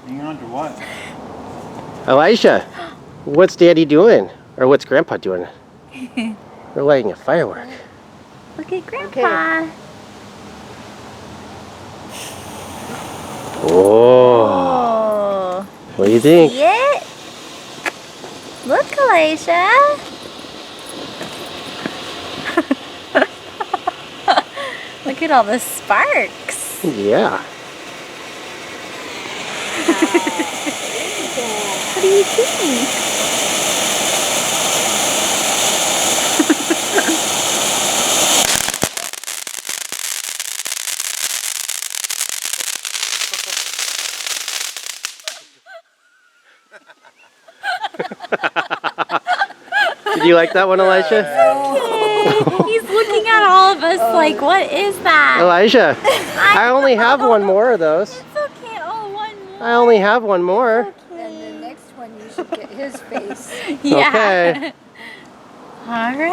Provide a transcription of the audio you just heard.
Hang on to what? Elijah, what's Daddy doing? Or what's Grandpa doing? We're lighting a firework. Look at Grandpa. Okay. Oh. What do you think? See it? Look, Elijah. Look at all the sparks. Yeah. What do you think? Did you like that one, Elijah? Okay. He's looking at all of us like, what is that? Elijah, I only have one more of those. It's okay. Oh, one more. I only have one more. Okay. And the next one you should get his face. Yeah. Okay. All right.